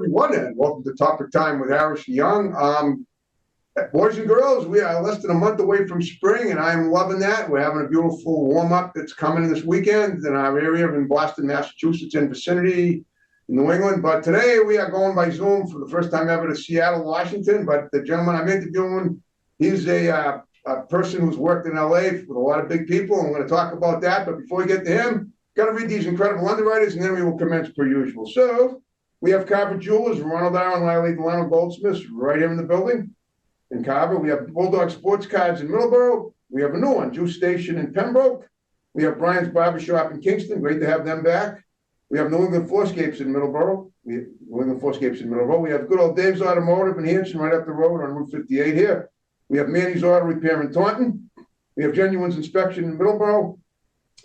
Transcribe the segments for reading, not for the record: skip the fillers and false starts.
everyone, and welcome to Topic Time with Harrison Young. Boys and girls, we are less than a month away from spring, and I'm loving that. We're having a beautiful warm-up that's coming this weekend in our area in Boston, Massachusetts, and vicinity in New England. But today we are going by Zoom for the first time ever to Seattle, Washington. But the gentleman I'm interviewing, he's a person who's worked in LA with a lot of big people, and we're going to talk about that. But before we get to him, got to read these incredible underwriters, and then we will commence per usual. So we have Carver Jewelers, Ronald Aaron, Lily Delano Goldsmiths, right here in the building. In Carver, we have Bulldog Sports Cards in Middleborough. We have a new one, Juice Station in Pembroke. We have Brian's Barbershop in Kingston. Great to have them back. We have New England Floorscapes in Middleborough. We have good old Dave's Automotive in Hanson, right up the road on Route 58 here. We have Manny's Auto Repair in Taunton. We have Genuine's Inspection in Middleborough.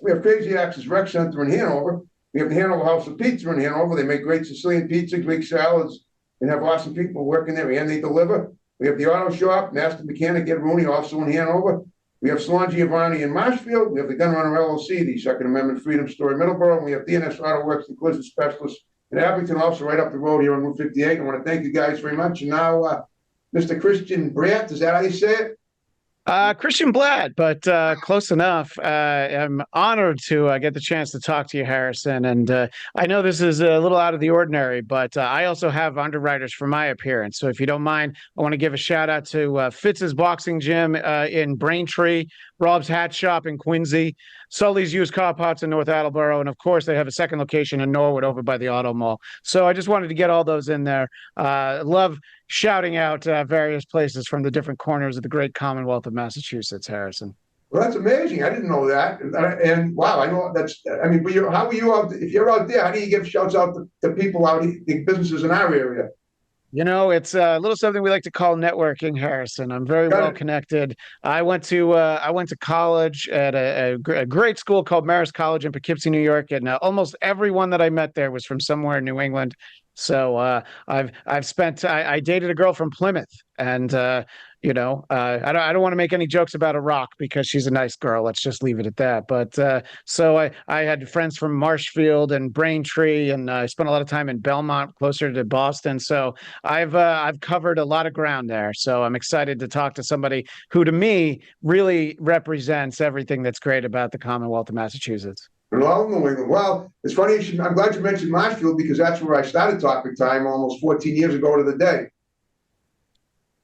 We have Crazy Axe's Rec Center in Hanover. We have the Hanover House of Pizza in Hanover. They make great Sicilian pizza, great salads, and have awesome people working there, and they deliver. We have the Auto Shop, Master Mechanic Ed Rooney, also in Hanover. We have Salon Giovanni in Marshfield. We have the Gun Runner LLC, the Second Amendment Freedom Store in Middleborough. And we have DNS Auto Works and Collision Specialists in Abington, also right up the road here on Route 58. I want to thank you guys very much. And now, Mr. Christian Brandt, is that how you say it? Christian Blatt, but close enough. I'm honored to get the chance to talk to you, Harrison. And I know this is a little out of the ordinary, but I also have underwriters for my appearance. So if you don't mind, I want to give a shout out to Fitz's Boxing Gym in Braintree, Rob's Hat Shop in Quincy, Sully's Used Car Parts in North Attleboro, and of course they have a second location in Norwood over by the Auto Mall. So I just wanted to get all those in there. Love shouting out various places from the different corners of the great Commonwealth of Massachusetts, Harrison. Well, that's amazing. I didn't know that. And wow, I know that's, I mean, but how are you out, if you're out there, how do you give shouts out to people out, the businesses in our area? You know, it's a little something we like to call networking, Harrison. I'm very well connected. I went to college at a great school called Marist College in Poughkeepsie, New York, and almost everyone that I met there was from somewhere in New England. So I dated a girl from Plymouth, and I don't want to make any jokes about a rock because she's a nice girl. Let's just leave it at that. But so I had friends from Marshfield and Braintree, and I spent a lot of time in Belmont, closer to Boston. So I've covered a lot of ground there. So I'm excited to talk to somebody who, to me, really represents everything that's great about the Commonwealth of Massachusetts. Well, New England. Well, it's funny. I'm glad you mentioned Marshfield because that's where I started Topic Time almost 14 years ago to the day.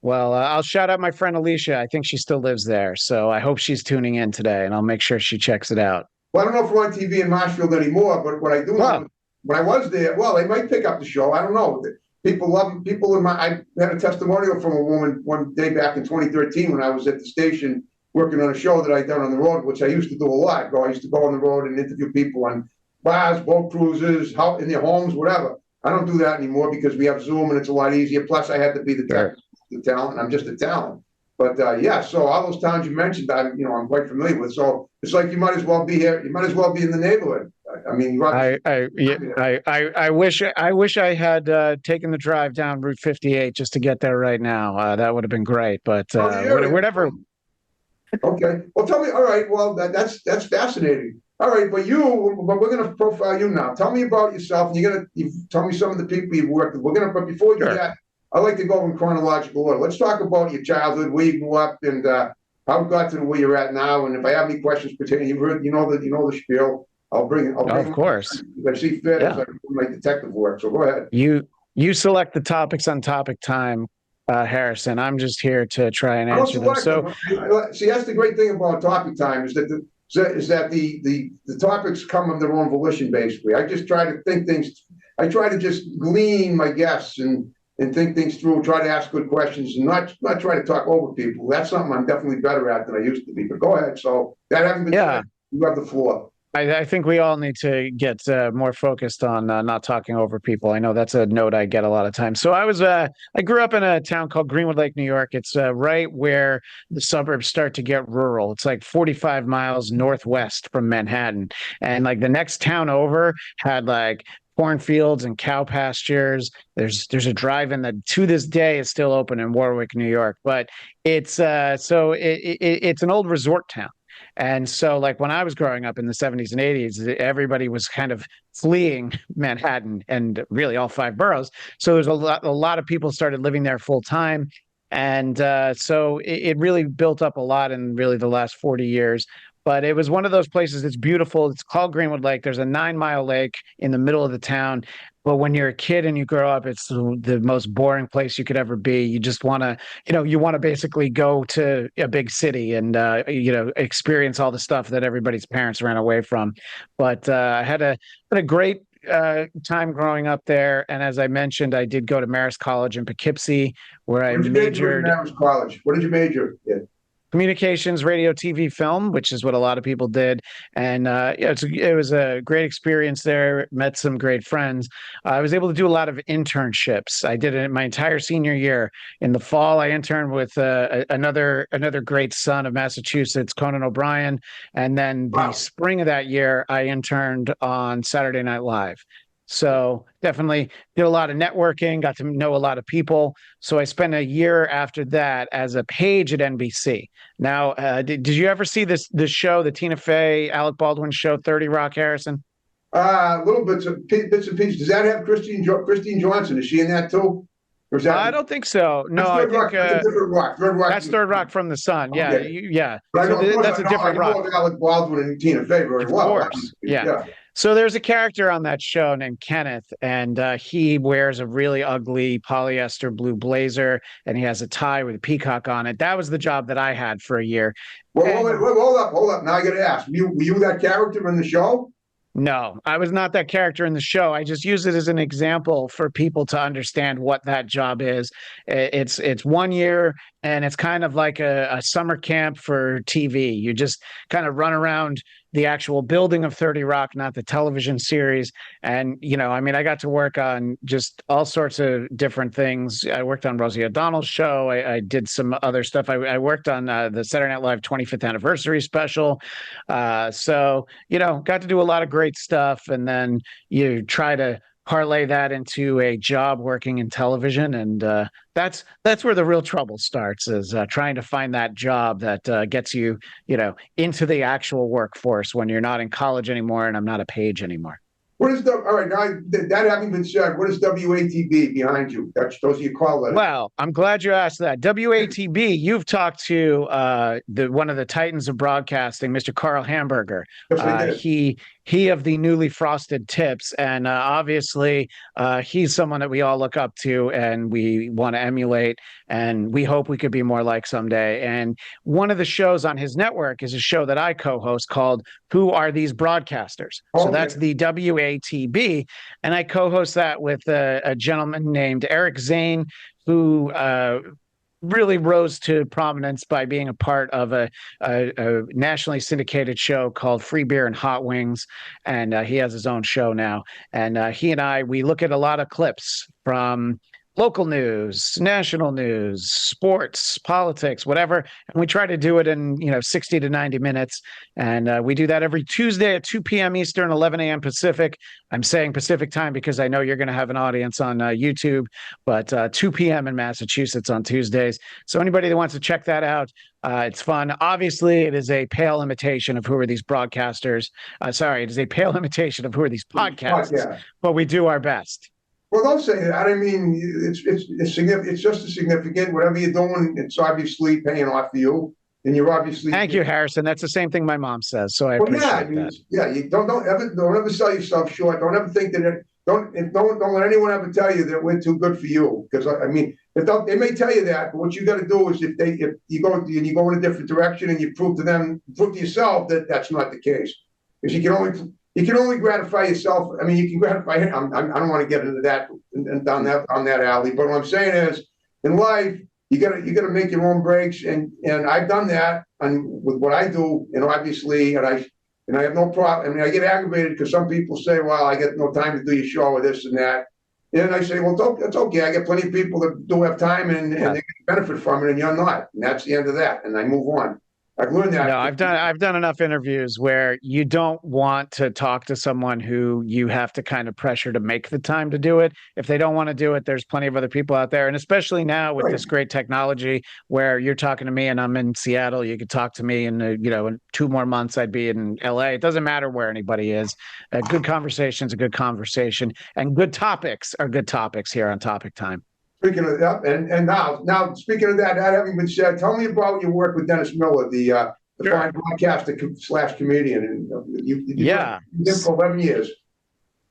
Well, I'll shout out my friend Alicia. I think she still lives there. So I hope she's tuning in today, and I'll make sure she checks it out. Well, I don't know if we're on TV in Marshfield anymore, but what I do know, when I was there, well, they might pick up the show. I don't know. People love people I had a testimonial from a woman one day back in 2013 when I was at the station working on a show that I'd done on the road, which I used to do a lot. I used to go on the road and interview people on bars, boat cruises, in their homes, whatever. I don't do that anymore because we have Zoom and it's a lot easier. Plus, I had to be the talent. I'm just a talent. But so all those towns you mentioned, I'm quite familiar with. So it's like you might as well be here. You might as well be in the neighborhood. I mean, I wish I had taken the drive down Route 58 just to get there right now. That would have been great. But whatever. Okay. Well, tell me. All right. Well, that's fascinating. All right, but we're going to profile you now. Tell me about yourself, and you tell me some of the people you've worked with. But before we do that, I like to go in chronological order. Let's talk about your childhood, where you grew up, and how you got to where you're at now. And if I have any questions pertaining, you know the spiel. I'll bring it. Of course. If I see fit, as I do my detective work. So go ahead. You select the topics on Topic Time. Harrison, I'm just here to try and answer them. So, see, that's the great thing about Topic Time is that the topics come of their own volition. Basically, I just try to think things. I try to just glean my guests and think things through. Try to ask good questions and not try to talk over people. That's something I'm definitely better at than I used to be. But go ahead. So that having been said, you have the floor. I think we all need to get more focused on not talking over people. I know that's a note I get a lot of times. So I grew up in a town called Greenwood Lake, New York. It's right where the suburbs start to get rural. It's like 45 miles northwest from Manhattan. And like the next town over had like cornfields and cow pastures. There's a drive-in that to this day is still open in Warwick, New York. But it's it's an old resort town. And so, like when I was growing up in the 70s and 80s, everybody was kind of fleeing Manhattan and really all five boroughs. So there's a lot of people started living there full time. And so it really built up a lot in really the last 40 years. But it was one of those places that's beautiful. It's called Greenwood Lake. There's a 9 Mile lake in the middle of the town. But when you're a kid and you grow up, it's the most boring place you could ever be. You just want to, you want to basically go to a big city and, experience all the stuff that everybody's parents ran away from. But I had a great time growing up there. And as I mentioned, I did go to Marist College in Poughkeepsie, where I What did you major in majored Marist College? What did you major in? communications, radio, TV, film, which is what a lot of people did. And it was a great experience there. Met some great friends. I was able to do a lot of internships. I did it my entire senior year. In the fall, I interned with another great son of Massachusetts, Conan O'Brien. And then the Wow. spring of that year, I interned on Saturday Night Live. So definitely did a lot of networking, got to know a lot of people. So I spent a year after that as a page at NBC. Now, did you ever see this show, the Tina Fey, Alec Baldwin show, 30 Rock, Harrison? Little bits and pieces. Does that have Christine Johnson? Is she in that too? Or is that I don't think so. No, that's I Third think Rock? That's a different rock. Third Rock. that's Third Rock from the Sun. Yeah, Okay. yeah. But I know, of course, That's a different I rock. know Alec Baldwin and Tina Fey very Of well. course, yeah. So there's a character on that show named Kenneth, and he wears a really ugly polyester blue blazer, and he has a tie with a peacock on it. That was the job that I had for a year. Well, And hold up. Now I got to ask: were you that character in the show? no, I was not that character in the show. I just use it as an example for people to understand what that job is. It's 1 year, and it's kind of like a summer camp for TV. You just kind of run around the actual building of 30 Rock, not the television series. And, I mean, I got to work on just all sorts of different things. I worked on Rosie O'Donnell's show. I did some other stuff. I worked on the Saturday Night Live 25th anniversary special. So, got to do a lot of great stuff. And then you try to parlay that into a job working in television, and that's where the real trouble starts, is trying to find that job that gets you into the actual workforce when you're not in college anymore and I'm not a page anymore. What is all right? Now that having been said, what is WATB behind you? Those are your call letters. Well, I'm glad you asked that. WATB, you've talked to one of the titans of broadcasting, Mr. Carl Hamburger. Yes, I did. He of the newly frosted tips, and obviously he's someone that we all look up to and we want to emulate, and we hope we could be more like someday. And one of the shows on his network is a show that I co-host called Who Are These Broadcasters? So that's the WATB, and I co-host that with a gentleman named Eric Zane, who really rose to prominence by being a part of a nationally syndicated show called Free Beer and Hot Wings. And he has his own show now. And he and we look at a lot of clips from local news, national news, sports, politics, whatever. And we try to do it in, 60 to 90 minutes. And we do that every Tuesday at 2 p.m. Eastern, 11 a.m. Pacific. I'm saying Pacific time because I know you're going to have an audience on YouTube, but 2 p.m. in Massachusetts on Tuesdays. So anybody that wants to check that out, it's fun. Obviously, it is a pale imitation of Who Are These Broadcasters. It is a pale imitation of Who Are These Podcasts, but we do our best. Well, don't say that. I mean, it's significant. It's just as significant. Whatever you're doing, it's obviously paying off for you, and you're obviously. Thank you, Harrison. That's the same thing my mom says. So I appreciate that. Yeah. You don't ever sell yourself short. Don't ever think that don't let anyone ever tell you that we're too good for you. Because I mean, they may tell you that, but what you got to do is if you go in a different direction and you prove to yourself that that's not the case, because you can only gratify yourself. I mean, you can gratify him. I don't want to get into that and down that alley. But what I'm saying is, in life, you gotta make your own breaks, and I've done that with what I do, and obviously, and I have no problem. I mean, I get aggravated because some people say, "Well, I get no time to do your show or this and that," and I say, "Well, it's okay. I get plenty of people that do have time and they can benefit from it, and you're not, and that's the end of that." And I move on. I've learned that. No, I've done enough interviews where you don't want to talk to someone who you have to kind of pressure to make the time to do it. If they don't want to do it, there's plenty of other people out there. And especially now with Right. this great technology where you're talking to me and I'm in Seattle, you could talk to me in in 2 more months I'd be in LA. It doesn't matter where anybody is. A good conversation is a good conversation, and good topics are good topics here on Topic Time. Speaking of that, and now speaking of that, that having been said, tell me about your work with Dennis Miller, the Sure. fine broadcaster slash comedian, and Yeah. you did for 11 years.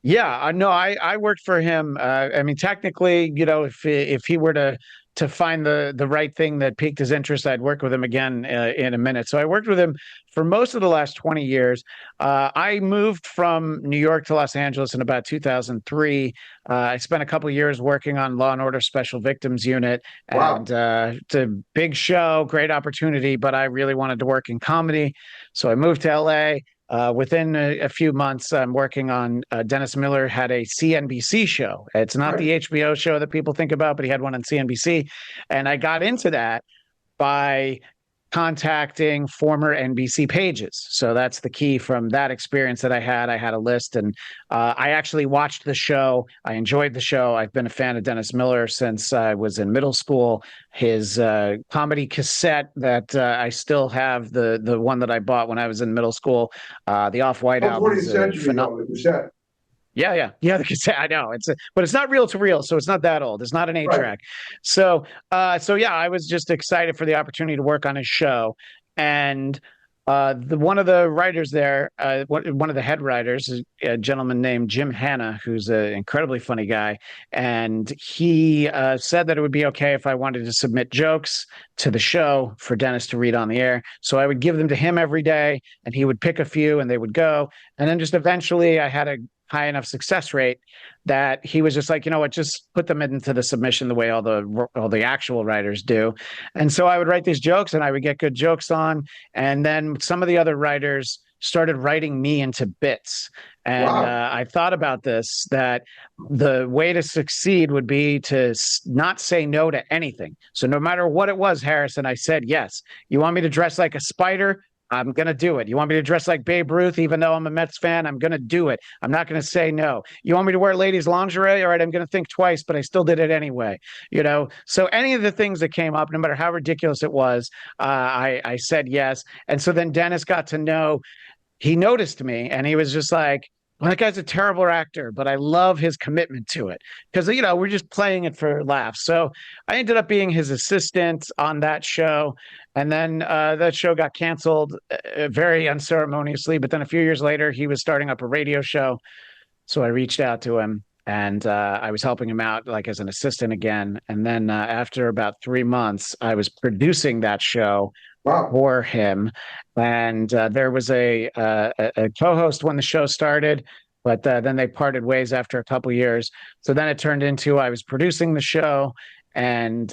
Yeah, I know. I worked for him. I mean, technically, if he were to find the right thing that piqued his interest, I'd work with him again in a minute. So I worked with him for most of the last 20 years. I moved from New York to Los Angeles in about 2003. I spent a couple of years working on Law and Order Special Victims Unit, Wow. and it's a big show, great opportunity. But I really wanted to work in comedy, so I moved to LA. Within a few months, I'm working on Dennis Miller had a CNBC show. It's not Right. the HBO show that people think about, but he had one on CNBC. And I got into that by contacting former NBC pages. So that's the key from that experience that I had. I had a list, and I actually watched the show. I enjoyed the show. I've been a fan of Dennis Miller since I was in middle school. His comedy cassette that I still have, the one that I bought when I was in middle school, the Off-White Oh, album 20th is century, phenomenal. though, the cassette. Yeah. The cassette. I know but it's not reel to reel, so it's not that old. It's not an 8 Right. track. So yeah, I was just excited for the opportunity to work on his show, and one of the writers there, one of the head writers, is a gentleman named Jim Hanna, who's an incredibly funny guy, and he said that it would be okay if I wanted to submit jokes to the show for Dennis to read on the air. So I would give them to him every day, and he would pick a few, and they would go, and then just eventually I had a high enough success rate that he was just like, you know what, just put them into the submission the way all the actual writers do. And so I would write these jokes and I would get good jokes on. And then some of the other writers started writing me into bits. And Wow. I thought about this, that the way to succeed would be to not say no to anything. So no matter what it was, Harrison, I said yes. You want me to dress like a spider? I'm going to do it. You want me to dress like Babe Ruth, even though I'm a Mets fan? I'm going to do it. I'm not going to say no. You want me to wear ladies' lingerie? All right, I'm going to think twice, but I still did it anyway. So any of the things that came up, no matter how ridiculous it was, I said yes. And so then Dennis got to know, he noticed me, and he was just like, well, that guy's a terrible actor, but I love his commitment to it because, we're just playing it for laughs. So I ended up being his assistant on that show. And then that show got canceled very unceremoniously. But then a few years later, he was starting up a radio show. So I reached out to him, and I was helping him out like as an assistant again. And then after about 3 months, I was producing that show Wow. for him. And there was a co-host when the show started, but then they parted ways after a couple of years. So then it turned into I was producing the show and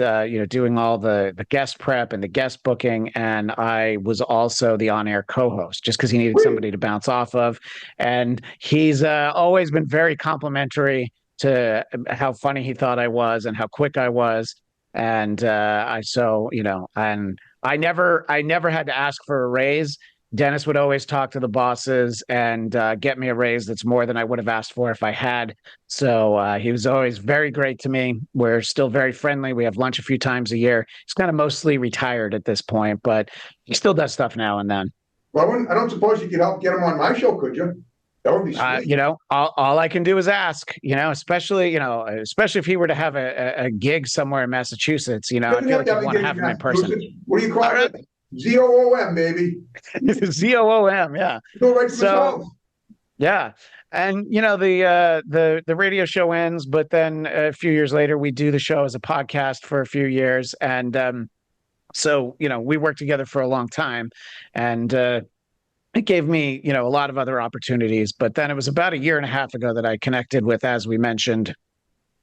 doing all the guest prep and the guest booking, and I was also the on-air co-host just because he needed somebody to bounce off of. And he's always been very complimentary to how funny he thought I was and how quick I was. And I never had to ask for a raise. Dennis would always talk to the bosses and get me a raise that's more than I would have asked for if I had. So he was always very great to me. We're still very friendly. We have lunch a few times a year. He's kind of mostly retired at this point, but he still does stuff now and then. Well, I don't suppose you could help get him on my show, could you? That would be sweet. All I can do is ask, especially if he were to have a gig somewhere in Massachusetts, I feel like he'd want to have him in person. What do you call it? ZOOM, baby. ZOOM, yeah. Go right to the house. Yeah. And the radio show ends, but then a few years later we do the show as a podcast for a few years. And so we worked together for a long time, and it gave me, a lot of other opportunities. But then it was about a year and a half ago that I connected with, as we mentioned,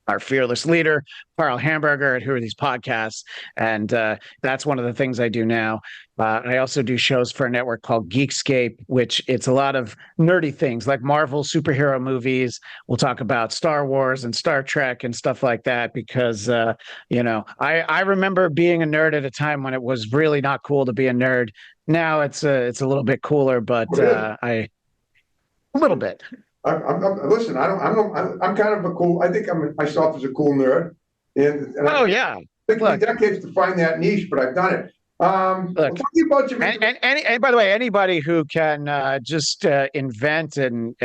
our fearless leader, Carl Hamburger, at Who Are These Podcasts. And that's one of the things I do now. I also do shows for a network called Geekscape, which it's a lot of nerdy things like Marvel superhero movies. We'll talk about Star Wars and Star Trek and stuff like that because, I remember being a nerd at a time when it was really not cool to be a nerd. Now it's a little bit cooler, but a little bit. Listen. I'm kind of a cool. I think I'm myself as a cool nerd, and oh yeah, it took me decades to find that niche, but I've done it. Look, and by the way, anybody who can just invent and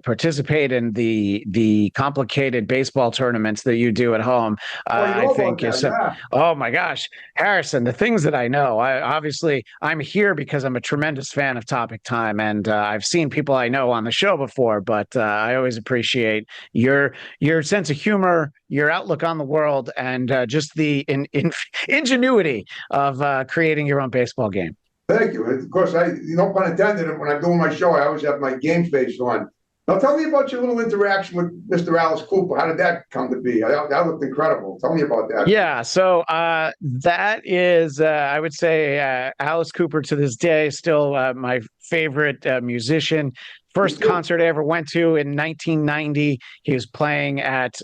participate in the complicated baseball tournaments that you do at home, I think is. Yeah. Oh my gosh, Harrison, the things that I know. I'm here because I'm a tremendous fan of Topic Time, and I've seen people I know on the show before. But I always appreciate your sense of humor, your outlook on the world, and just the ingenuity of creating your own baseball game. Thank you. Of course, no pun intended, when I'm doing my show, I always have my game face on. Now, tell me about your little interaction with Mr. Alice Cooper. How did that come to be? That looked incredible. Tell me about that. Yeah, so that is, I would say, Alice Cooper to this day, still my favorite musician. First concert I ever went to in 1990. He was playing at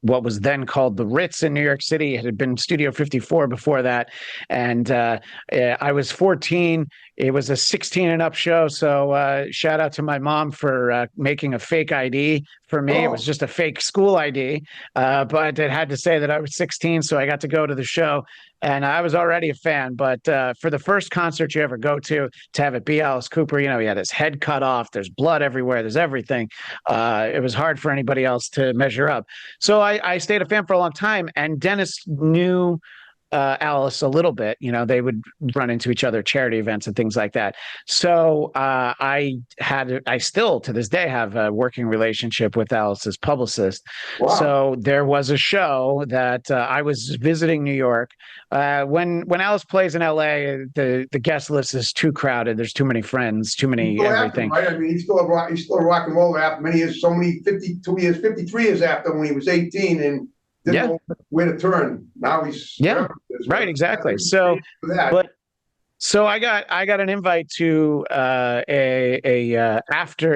what was then called the Ritz in New York City. It had been Studio 54 before that. And I was 14. It was a 16 and up show. So shout out to my mom for making a fake ID for me. It was just a fake school ID. But it had to say that I was 16. So I got to go to the show. And I was already a fan, but for the first concert you ever go to have it be Alice Cooper, he had his head cut off. There's blood everywhere. There's everything. It was hard for anybody else to measure up. So I stayed a fan for a long time, and Dennis knew Alice a little bit. They would run into each other at charity events and things like that. So I still to this day have a working relationship with Alice's publicist. Wow. So there was a show that I was visiting New York. When Alice plays in LA, the guest list is too crowded. There's too many friends, too many everything. Right? I mean, he's still a rock and roll after many years. 52 years, 53 years after when he was 18 and. Didn't know where to turn. Now he's right, exactly. So I got an invite to after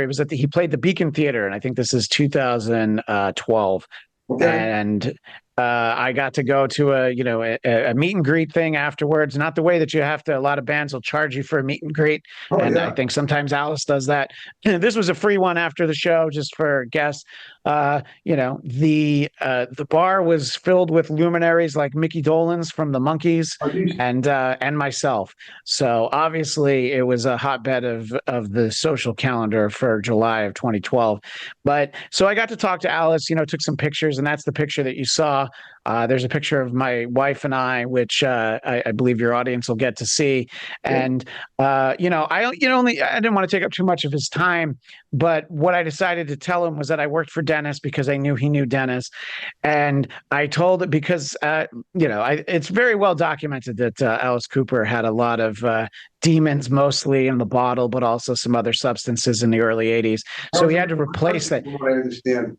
it was he played the Beacon Theater, and I think this is 2012. Okay. And I got to go to a meet and greet thing afterwards. Not the way that a lot of bands will charge you for a meet and greet. I think sometimes Alice does that. This was a free one after the show, just for guests. The bar was filled with luminaries like Mickey Dolenz from the Monkees and myself. So obviously it was a hotbed of the social calendar for July of 2012. But so I got to talk to Alice, took some pictures, and that's the picture that you saw. There's a picture of my wife and I, which I believe your audience will get to see. And I didn't want to take up too much of his time, but what I decided to tell him was that I worked for Dennis because I knew he knew Dennis, and I told it because it's very well documented that Alice Cooper had a lot of demons, mostly in the bottle, but also some other substances in the early '80s. So he had to replace that. What I understand.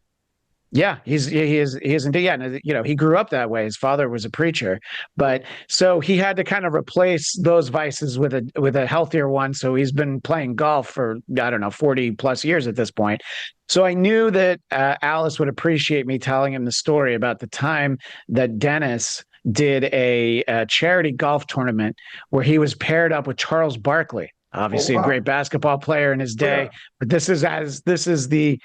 Yeah, he is indeed. Yeah, he grew up that way. His father was a preacher, but so he had to kind of replace those vices with a healthier one. So he's been playing golf for 40 plus years at this point. So I knew that Alice would appreciate me telling him the story about the time that Dennis did a charity golf tournament where he was paired up with Charles Barkley, obviously a great basketball player in his day, but this is the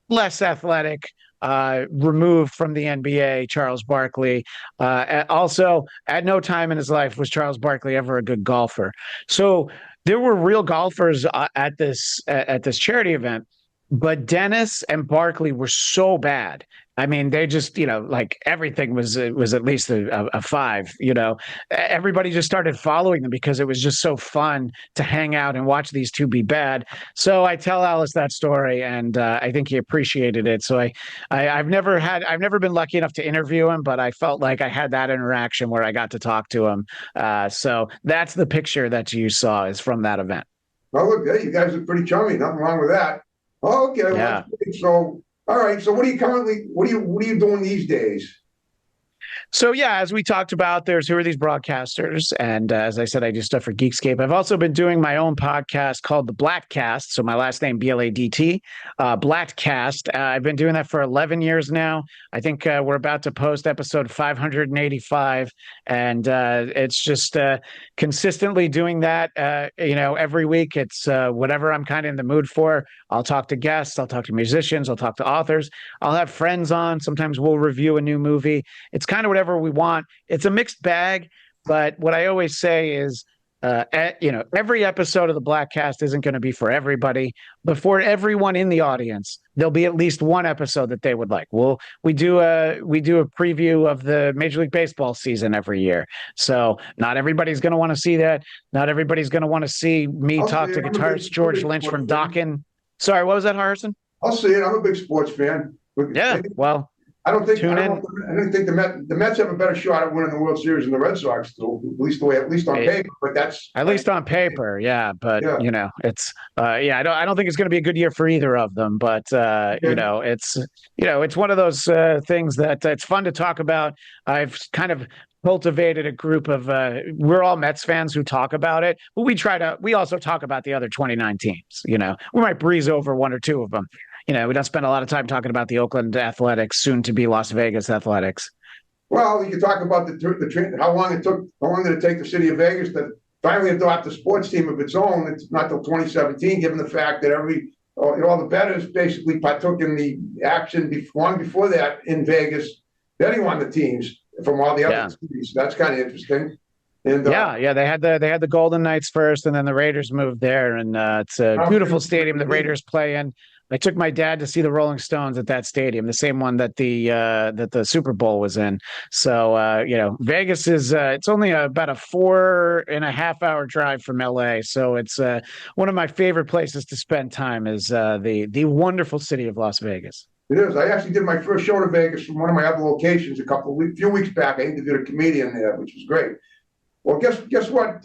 less athletic. Removed from the NBA, Charles Barkley. Also, at no time in his life was Charles Barkley ever a good golfer. So there were real golfers at this charity event, but Dennis and Barkley were so bad. I mean, they just, everything was at least a 5, everybody just started following them because it was just so fun to hang out and watch these two be bad. So I tell Alice that story, and I think he appreciated it. So I've never been lucky enough to interview him, but I felt like I had that interaction where I got to talk to him. So that's the picture that you saw is from that event. Well, look, you guys are pretty chummy. Nothing wrong with that. Okay. Yeah. So All right. So what are you doing these days? So yeah, as we talked about, there's who are these broadcasters, and as I said, I do stuff for Geekscape. I've also been doing my own podcast called the Bladtcast. So my last name Bladtt, Bladtcast. I've been doing that for 11 years now. I think we're about to post episode 585, and it's just consistently doing that. Every week. It's whatever I'm kind of in the mood for. I'll talk to guests. I'll talk to musicians. I'll talk to authors. I'll have friends on. Sometimes we'll review a new movie. It's kind of whatever we want. It's a mixed bag, but what I always say is, every episode of the Bladtcast isn't going to be for everybody, but for everyone in the audience, there'll be at least one episode that they would like. We do a preview of the Major League Baseball season every year, so not everybody's going to want to see that. Not everybody's going to want to see me talk to guitarist George Lynch from Dokken. Sorry, what was that, Harrison? I'll see it. I'm a big sports fan. Yeah, well. I don't think the Mets have a better shot at winning the World Series than the Red Sox do, at least on paper. But that's at least on paper, yeah. But it's I don't think it's going to be a good year for either of them. But it's one of those things that it's fun to talk about. I've kind of cultivated a group of we're all Mets fans who talk about it, but we also talk about the other 29 teams. We might breeze over one or two of them. We don't spend a lot of time talking about the Oakland Athletics, soon to be Las Vegas Athletics. Well, you can talk about how long did it take the city of Vegas to finally adopt a sports team of its own? It's not till 2017, given the fact that all the bettors basically partook in the action long before that in Vegas, betting on the teams from all the other cities. That's kind of interesting. And they had the Golden Knights first, and then the Raiders moved there, and it's a beautiful stadium the Raiders play in. I took my dad to see the Rolling Stones at that stadium, the same one that the Super Bowl was in. So Vegas is it's only about a 4.5-hour drive from LA. So it's one of my favorite places to spend time is the wonderful city of Las Vegas. It is. I actually did my first show to Vegas from one of my other locations few weeks back. I interviewed a comedian there, which was great. Well, guess what?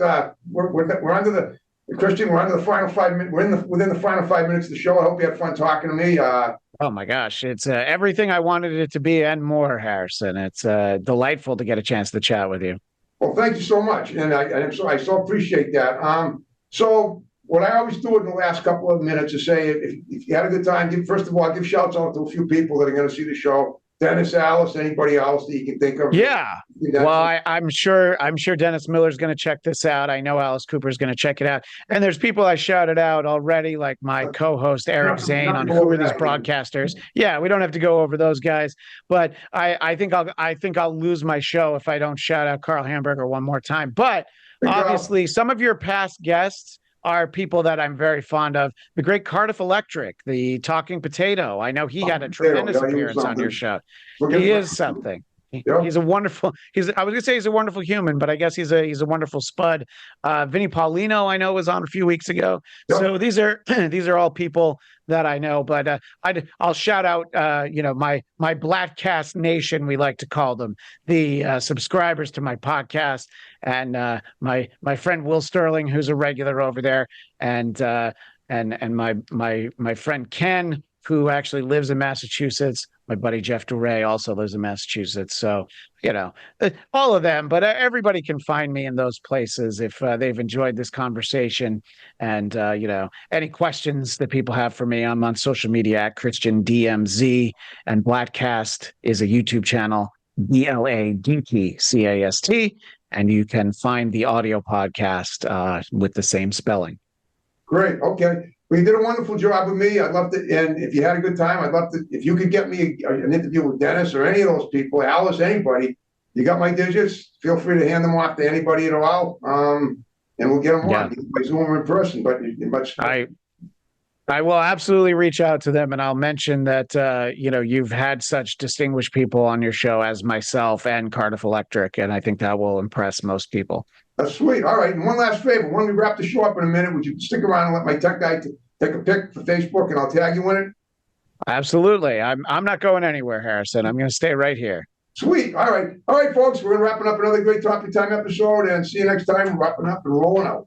We're under Christian, we're under the final 5 minutes. Within the final 5 minutes of the show. I hope you had fun talking to me. Oh my gosh, it's everything I wanted it to be and more, Harrison. It's delightful to get a chance to chat with you. Well, thank you so much, and I so appreciate that. So what I always do in the last couple of minutes is say, if you had a good time, first of all, give shouts out to a few people that are going to see the show. Dennis, Alice, anybody else that you can think of? Yeah. Well, I'm sure Dennis Miller's going to check this out. I know Alice Cooper's going to check it out. And there's people I shouted out already, like my co-host Eric Zane on Who Are These Broadcasters. Yeah, we don't have to go over those guys, but I think I'll lose my show if I don't shout out Carl Hamburger one more time. But obviously, some of your past guests are people that I'm very fond of. The great Cardiff Electric, the Talking Potato. I know he had a tremendous appearance on your show. He is something. He's a wonderful. I was gonna say he's a wonderful human, but I guess he's a wonderful spud. Vinnie Paulino, I know, was on a few weeks ago. Yep. So these are all people that I know. But I'll shout out my Bladtcast Nation, we like to call them, the subscribers to my podcast, and my friend Will Sterling, who's a regular over there, and my friend Ken, who actually lives in Massachusetts. My buddy Jeff Duray also lives in Massachusetts. So, all of them, but everybody can find me in those places if they've enjoyed this conversation. And, any questions that people have for me, I'm on social media at Christian DMZ, and Bladtcast is a YouTube channel, Bladtcast. And you can find the audio podcast with the same spelling. Great. Okay. Well, you did a wonderful job with me. I'd love to, and if you had a good time, I'd love to, if you could get me an interview with Dennis or any of those people, Alice, anybody, you got my digits, feel free to hand them off to anybody at all. And we'll get them on by Zoom or in person, but I will absolutely reach out to them, and I'll mention that, you've had such distinguished people on your show as myself and Cardiff Electric, and I think that will impress most people. That's sweet. All right. And one last favor. When we wrap the show up in a minute, would you stick around and let my tech guy take a pic for Facebook, and I'll tag you in it? Absolutely. I'm not going anywhere, Harrison. I'm going to stay right here. Sweet. All right. All right, folks. We're wrapping up another great Talking Time episode, and see you next time. We're wrapping up and rolling out.